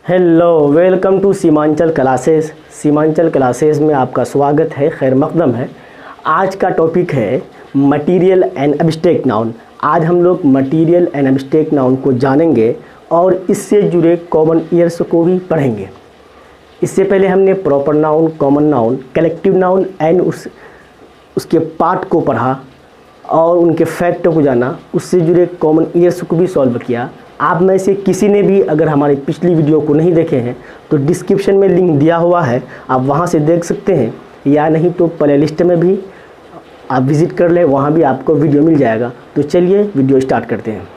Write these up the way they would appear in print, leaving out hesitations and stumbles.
Hello, welcome to Seemanchal classes. Seemanchal classes में आपका स्वागत है, खैर मकदम है। आज का टॉपिक है मटेरियल एंड एब्स्ट्रैक्ट नाउन। आज हम लोग मटेरियल एंड एब्स्ट्रैक्ट नाउन को जानेंगे और इससे जुड़े कॉमन ईयर्स को भी पढ़ेंगे। इससे पहले हमने proper noun, common noun, collective noun and उसके पार्ट को पढ़ा और उनके फैक्ट को जाना, उससे जुड़े कॉमन ईयर्स को भी सॉल्व किया। आप में से किसी ने भी अगर हमारी पिछली वीडियो को नहीं देखे हैं तो डिस्क्रिप्शन में लिंक दिया हुआ है, आप वहां से देख सकते हैं, या नहीं तो प्ले लिस्ट में भी आप विज़िट कर लें, वहां भी आपको वीडियो मिल जाएगा। तो चलिए वीडियो स्टार्ट करते हैं।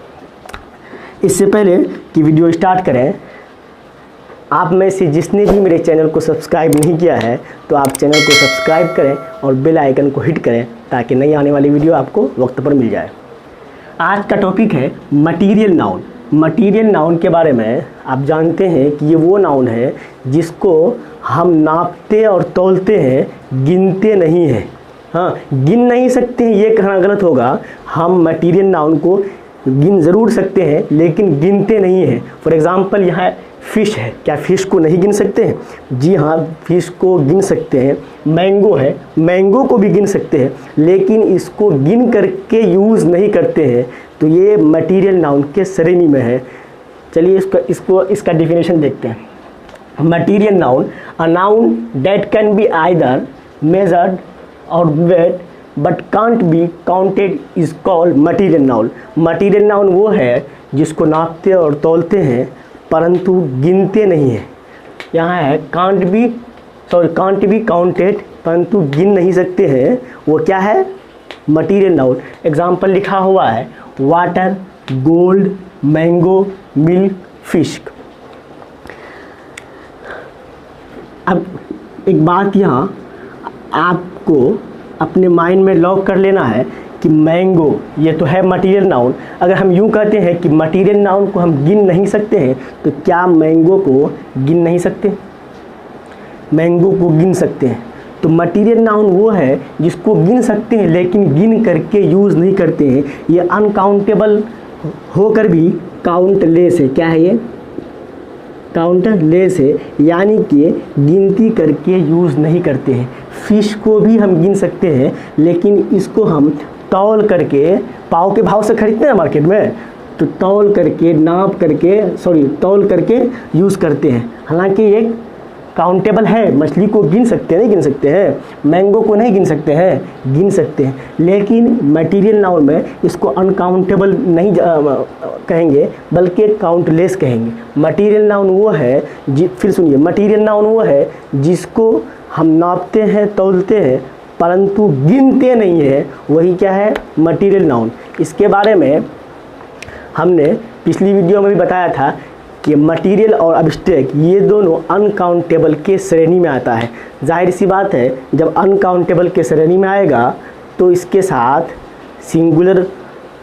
इससे पहले कि वीडियो स्टार्ट करें, आप में से जिसने भी मेरे चैनल को सब्सक्राइब नहीं किया है तो आप चैनल को सब्सक्राइब करें और बेल आइकन को हिट करें ताकि नई आने वाली वीडियो आपको वक्त पर मिल जाए। आज का टॉपिक है मटेरियल नाउन। मटेरियल नाउन के बारे में आप जानते हैं कि ये वो नाउन है जिसको हम नापते और तौलते हैं, गिनते नहीं हैं। हाँ, गिन नहीं सकते हैं ये कहना गलत होगा। हम मटेरियल नाउन को गिन ज़रूर सकते हैं लेकिन गिनते नहीं हैं। फॉर एग्ज़ाम्पल यहाँ फ़िश है, क्या फ़िश को नहीं गिन सकते हैं? जी हाँ, फ़िश को गिन सकते हैं। मैंगो है, मैंगो को भी गिन सकते हैं लेकिन इसको गिन करके यूज़ नहीं करते हैं। तो ये मटेरियल नाउन के श्रेणी में है। चलिए इसका डेफिनेशन देखते हैं। Material noun, a noun that can be either measured और weight but can't be counted is called material noun. Material noun वो है जिसको नापते और तौलते हैं परंतु गिनते नहीं हैं। यहाँ है कांट बी काउंटेड, परंतु गिन नहीं सकते हैं। वो क्या है? Material noun. एग्जाम्पल लिखा हुआ है, water, gold, mango, milk, fish. अब एक बात यहाँ आपको अपने माइंड में लॉक कर लेना है कि मैंगो ये तो है मटेरियल नाउन। अगर हम यूँ कहते हैं कि मटेरियल नाउन को हम गिन नहीं सकते हैं तो क्या मैंगो को गिन नहीं सकते? मैंगो को गिन सकते हैं। तो मटेरियल नाउन वो है जिसको गिन सकते हैं लेकिन गिन करके यूज़ नहीं करते हैं। ये अनकाउंटेबल होकर भी काउंटलेस है। क्या है ये? काउंटलेस है, यानी कि गिनती करके यूज़ नहीं करते हैं। फिश को भी हम गिन सकते हैं लेकिन इसको हम तौल करके, पाव के भाव से खरीदते हैं मार्केट में, तो तौल करके, तौल करके यूज़ करते हैं। हालांकि ये काउंटेबल है। मछली को गिन सकते हैं, नहीं गिन सकते हैं? मैंगो को नहीं गिन सकते हैं? गिन सकते हैं। लेकिन मटेरियल नाउन में इसको अनकाउंटेबल नहीं कहेंगे बल्कि काउंटलेस कहेंगे। मटेरियल नाउन वो है फिर सुनिए, मटेरियल नाउन वो है जिसको हम नापते हैं, तौलते हैं परंतु गिनते नहीं है। वही क्या है? Material noun. इसके बारे में हमने पिछली वीडियो में भी बताया था कि मटेरियल और एब्स्ट्रैक्ट ये दोनों अनकाउंटेबल के श्रेणी में आता है। जाहिर सी बात है, जब अनकाउंटेबल के श्रेणी में आएगा तो इसके साथ सिंगुलर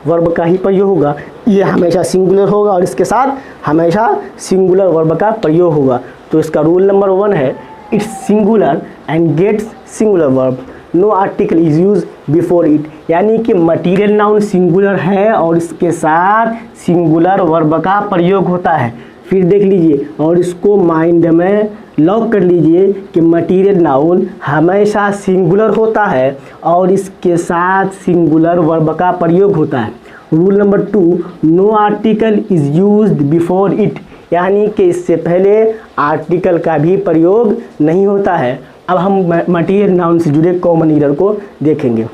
वर्ब का ही प्रयोग होगा। ये हमेशा सिंगुलर होगा और इसके साथ हमेशा सिंगुलर वर्ब का प्रयोग होगा। तो इसका रूल नंबर 1 है, it's singular and gets singular verb, no article is use before it. यानी कि मटेरियल नाउन सिंगुलर है और इसके साथ सिंगुलर वर्ब का प्रयोग होता है। फिर देख लीजिए और इसको माइंड में लॉक कर लीजिए कि मटेरियल नाउन हमेशा सिंगुलर होता है और इसके साथ सिंगुलर वर्ब का प्रयोग होता है। Rule number 2, no article is used before it, यानी कि इससे पहले आर्टिकल का भी प्रयोग नहीं होता है। अब हम मटेरियल नाउन से जुड़े कॉमन ईरर को देखेंगे।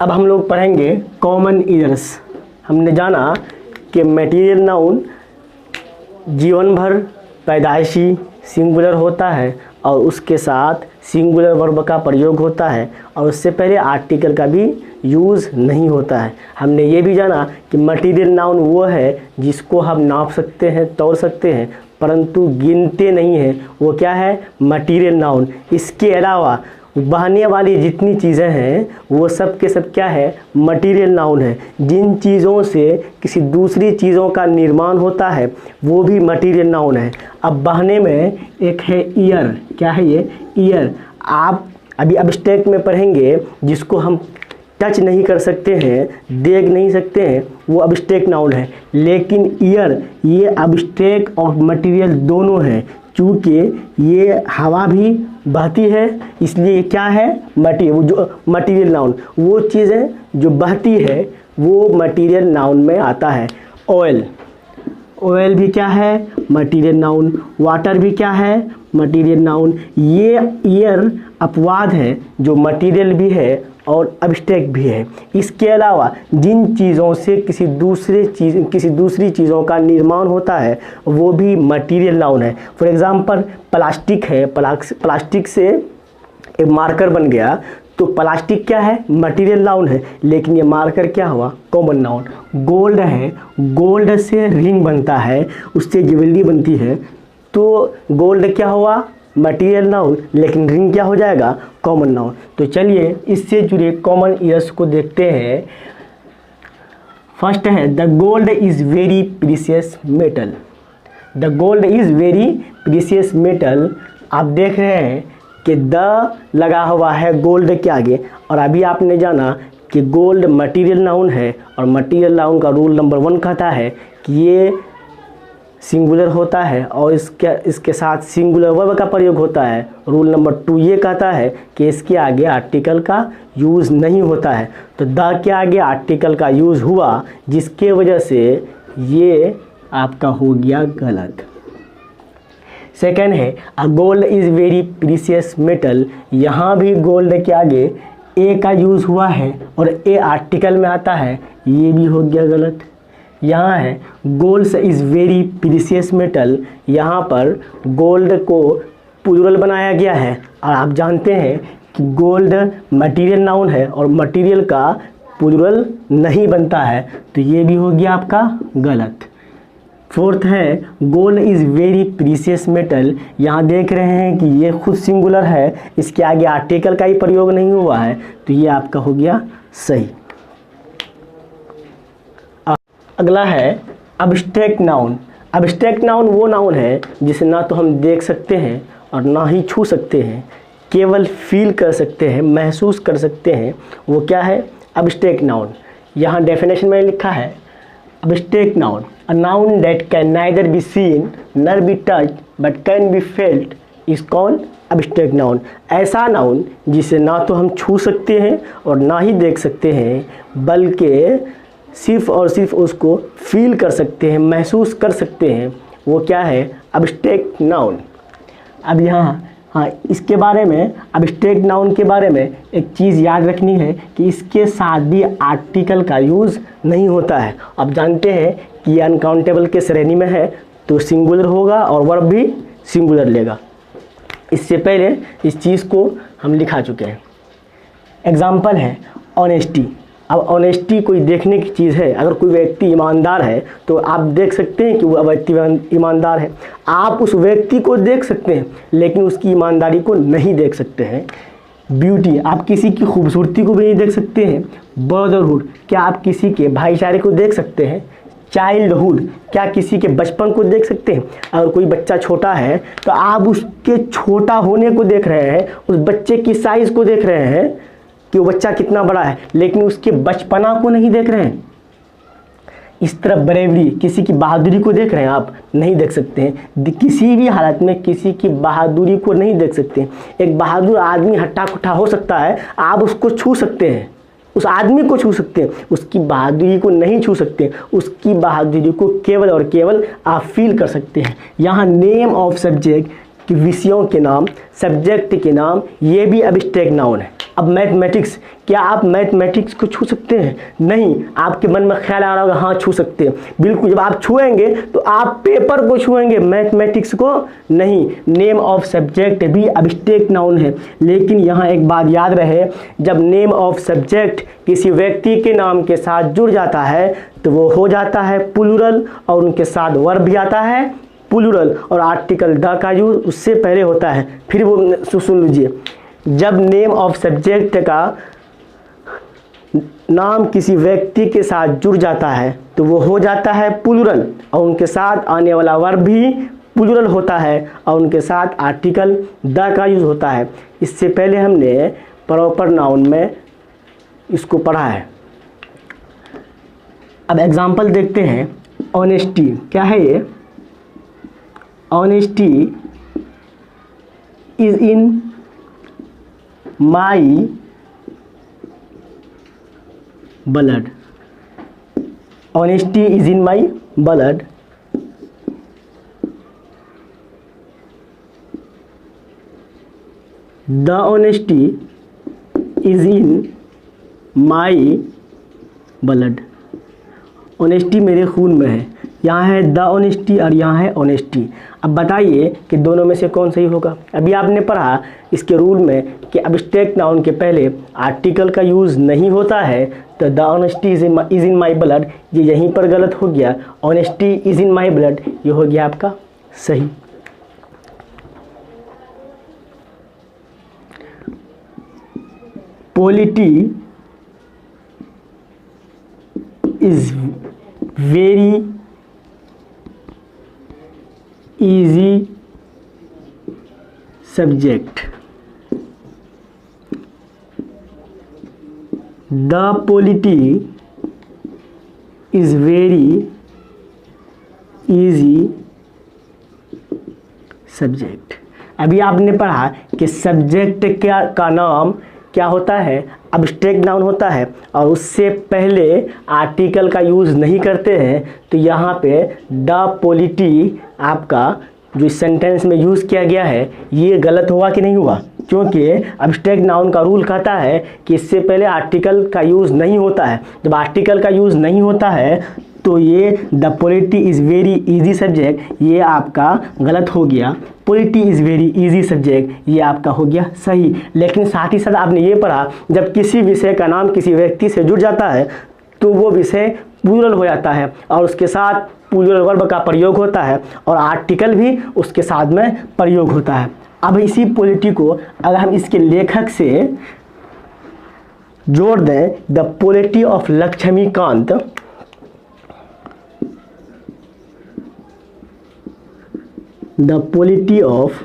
अब हम लोग पढ़ेंगे कॉमन ईरर्स। हमने जाना कि मटेरियल नाउन जीवन भर पैदाइशी सिंगुलर होता है और उसके साथ सिंगुलर वर्ब का प्रयोग होता है और उससे पहले आर्टिकल का भी यूज़ नहीं होता है। हमने ये भी जाना कि मटेरियल नाउन वो है जिसको हम नाप सकते हैं, तौल सकते हैं परंतु गिनते नहीं हैं। वो क्या है? Material noun. इसके अलावा बहने वाली जितनी चीज़ें हैं वो सब के सब क्या है? मटेरियल नाउन है। जिन चीज़ों से किसी दूसरी चीज़ों का निर्माण होता है वो भी मटेरियल नाउन है। अब बहने में एक है ईयर। क्या है ये? ईयर। आप अभी एब्स्ट्रैक्ट में पढ़ेंगे जिसको हम टच नहीं कर सकते हैं, देख नहीं सकते हैं, वो अब्स्ट्रैक्ट नाउन है। लेकिन ईयर ये अब्स्ट्रैक्ट और मटेरियल दोनों हैं। चूँकि ये हवा भी बहती है इसलिए ये क्या है, मटीरियल नाउन। वो चीज़ें जो बहती है वो मटीरियल नाउन में आता है। ऑयल भी क्या है, मटीरियल नाउन। वाटर भी क्या है, मटीरियल नाउन। ये ईयर अपवाद है जो मटीरियल भी है और अब्स्ट्रैक्ट भी है। इसके अलावा जिन चीज़ों से किसी दूसरी चीज़ों का निर्माण होता है वो भी मटीरियल नाउन है। फॉर एग्जांपल प्लास्टिक है, प्लास्टिक से एक मार्कर बन गया तो प्लास्टिक क्या है, मटीरियल नाउन है। लेकिन ये मार्कर क्या हुआ, कॉमन नाउन। गोल्ड है, गोल्ड से रिंग बनता है, उससे ज्वेलरी बनती है, तो गोल्ड क्या हुआ, मटीरियल नाउन। लेकिन रिंग क्या हो जाएगा, कॉमन नाउन। तो चलिए इससे जुड़े कॉमन ईयर्स को देखते हैं। फर्स्ट है the gold is very precious metal. The gold is very precious metal. आप देख रहे हैं कि द लगा हुआ है गोल्ड के आगे, और अभी आपने जाना कि गोल्ड मटीरियल नाउन है और मटीरियल नाउन का रूल नंबर 1 कहता है कि ये सिंगुलर होता है और इसके साथ सिंगुलर वर्ब का प्रयोग होता है। रूल नंबर 2 ये कहता है कि इसके आगे आर्टिकल का यूज़ नहीं होता है। तो द के आगे आर्टिकल का यूज़ हुआ जिसके वजह से ये आपका हो गया गलत। सेकेंड है a gold is very precious metal. यहाँ भी गोल्ड के आगे ए का यूज़ हुआ है और ए आर्टिकल में आता है, ये भी हो गया गलत। यहाँ है gold is very precious metal. यहाँ पर गोल्ड को प्लूरल बनाया गया है और आप जानते हैं कि गोल्ड मटेरियल नाउन है और मटेरियल का प्लूरल नहीं बनता है, तो ये भी हो गया आपका गलत। फोर्थ है gold is very precious metal. यहाँ देख रहे हैं कि ये खुद सिंगुलर है, इसके आगे आर्टिकल का ही प्रयोग नहीं हुआ है, तो ये आपका हो गया सही। अगला है अब्स्ट्रैक्ट नाउन। अब्स्ट्रैक्ट नाउन वो नाउन है जिसे ना तो हम देख सकते हैं और ना ही छू सकते हैं, केवल फील कर सकते हैं, महसूस कर सकते हैं। वो क्या है, अब्स्ट्रैक्ट नाउन। यहाँ डेफिनेशन में लिखा है abstract noun a noun that can neither be seen nor be touched but can be felt is called abstract noun। ऐसा नाउन जिसे ना तो हम छू सकते हैं और ना ही देख सकते हैं बल्कि सिर्फ और सिर्फ उसको फील कर सकते हैं, महसूस कर सकते हैं, वो क्या है, अब्स्ट्रैक्ट नाउन। अब यहाँ इसके बारे में, अब्स्ट्रैक्ट नाउन के बारे में एक चीज़ याद रखनी है कि इसके साथ भी आर्टिकल का यूज़ नहीं होता है। आप जानते हैं कि ये अनकाउंटेबल के श्रेणी में है तो सिंगुलर होगा और वर्ब भी सिंगुलर लेगा। इससे पहले इस चीज़ को हम लिखा चुके हैं। एग्जाम्पल है ऑनेस्टी। अब ऑनेस्टी कोई देखने की चीज़ है। अगर कोई व्यक्ति ईमानदार है तो आप देख सकते हैं कि वो व्यक्ति ईमानदार है। आप उस व्यक्ति को देख सकते हैं लेकिन उसकी ईमानदारी को नहीं देख सकते हैं। ब्यूटी, आप किसी की खूबसूरती को भी नहीं देख सकते हैं। ब्रदरहुड, क्या आप किसी के भाईचारे को देख सकते हैं। चाइल्डहुड, क्या किसी के बचपन को देख सकते हैं। अगर कोई बच्चा छोटा है तो आप उसके छोटा होने को देख रहे हैं, उस बच्चे की साइज़ को देख रहे हैं कि वो बच्चा कितना बड़ा है, लेकिन उसके बचपना को नहीं देख रहे हैं। इस तरह ब्रेवरी, किसी की बहादुरी को देख रहे हैं, आप नहीं देख सकते हैं। किसी भी हालत में किसी की बहादुरी को नहीं देख सकते। एक बहादुर आदमी हट्टा कट्टा हो सकता है, आप उसको छू सकते हैं, उस आदमी को छू सकते हैं, उसकी बहादुरी को नहीं छू सकते। उसकी बहादुरी को केवल और केवल आप फील कर सकते हैं। यहाँ नेम ऑफ सब्जेक्ट, कि विषयों के नाम, सब्जेक्ट के नाम, ये भी अब्स्ट्रैक्ट नाउन है। अब मैथमेटिक्स, क्या आप मैथमेटिक्स को छू सकते हैं? नहीं। आपके मन में ख्याल आ रहा होगा हाँ छू सकते हैं, बिल्कुल। जब आप छुएंगे तो आप पेपर को छुएंगे, मैथमेटिक्स को नहीं। नेम ऑफ सब्जेक्ट भी अब्स्ट्रैक्ट नाउन है। लेकिन यहाँ एक बात याद रहे, जब नेम ऑफ सब्जेक्ट किसी व्यक्ति के नाम के साथ जुड़ जाता है तो वो हो जाता है प्लूरल और उनके साथ वर्ब भी आता है प्लूरल और आर्टिकल द का यूज उससे पहले होता है। फिर वो सुन लीजिए, जब नेम ऑफ सब्जेक्ट का नाम किसी व्यक्ति के साथ जुड़ जाता है तो वो हो जाता है प्लूरल और उनके साथ आने वाला वर्ब भी प्लूरल होता है और उनके साथ आर्टिकल द का यूज होता है। इससे पहले हमने प्रॉपर नाउन में इसको पढ़ा है। अब एग्जाम्पल देखते हैं। ऑनेस्टी क्या है ये? Honesty is in my blood. Honesty is in my blood. The honesty is in my blood. Honesty मेरे खून में है। यहाँ है द ऑनेस्टी और यहाँ है ऑनेस्टी। अब बताइए कि दोनों में से कौन सही होगा। अभी आपने पढ़ा इसके रूल में कि एब्स्ट्रैक्ट नाउन के पहले आर्टिकल का यूज़ नहीं होता है, तो the honesty is in my blood, ये यहीं पर गलत हो गया। Honesty is in my blood, ये हो गया आपका सही। Polity is very easy subject. The polity is very easy subject. अभी आपने पढ़ा कि सब्जेक्ट का नाम क्या होता है? एब्स्ट्रैक्ट नाउन होता है और उससे पहले आर्टिकल का यूज़ नहीं करते हैं। तो यहाँ पे द पॉलिटी आपका जो सेंटेंस में यूज़ किया गया है ये गलत हुआ कि नहीं हुआ? क्योंकि एब्स्ट्रैक्ट नाउन का रूल कहता है कि इससे पहले आर्टिकल का यूज़ नहीं होता है। जब आर्टिकल का यूज़ नहीं होता है तो ये the polity is very easy subject, ये आपका गलत हो गया। Polity is very easy subject, ये आपका हो गया सही। लेकिन साथ ही साथ आपने ये पढ़ा जब किसी विषय का नाम किसी व्यक्ति से जुड़ जाता है तो वो विषय प्लूरल हो जाता है और उसके साथ प्लूरल वर्ब का प्रयोग होता है और आर्टिकल भी उसके साथ में प्रयोग होता है। अब इसी पॉलिटी को अगर हम इसके लेखक से जोड़ दें, the polity of Lakshmikant, the polity of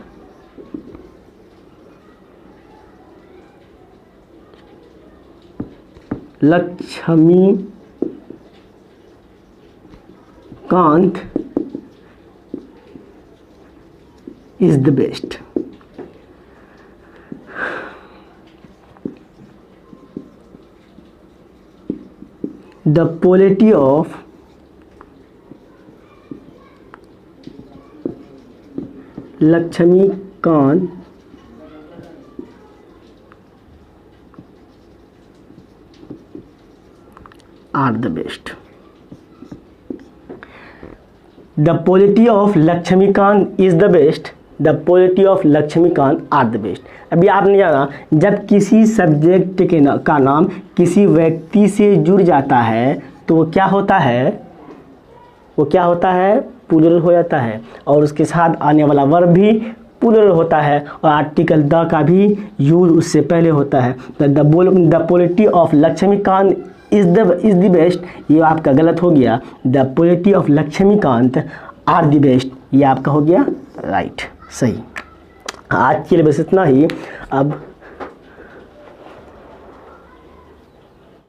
Lakshmikant is the best. The polity of Lakshmikant are the best. The polity of Lakshmikant is the best. The polity of Lakshmikant are the best. अभी आपने जाना जब किसी सब्जेक्ट का नाम किसी व्यक्ति से जुड़ जाता है तो वो क्या होता है? वो क्या होता है? प्लूरल हो जाता है और उसके साथ आने वाला वर्ब भी प्लूरल होता है और आर्टिकल द का भी यूज उससे पहले होता है। The polity of Lakshmikant is the best, ये आपका गलत हो गया। The polity of Lakshmikant are the best, ये आपका हो गया राइट, सही। आज के लिए बस इतना ही। अब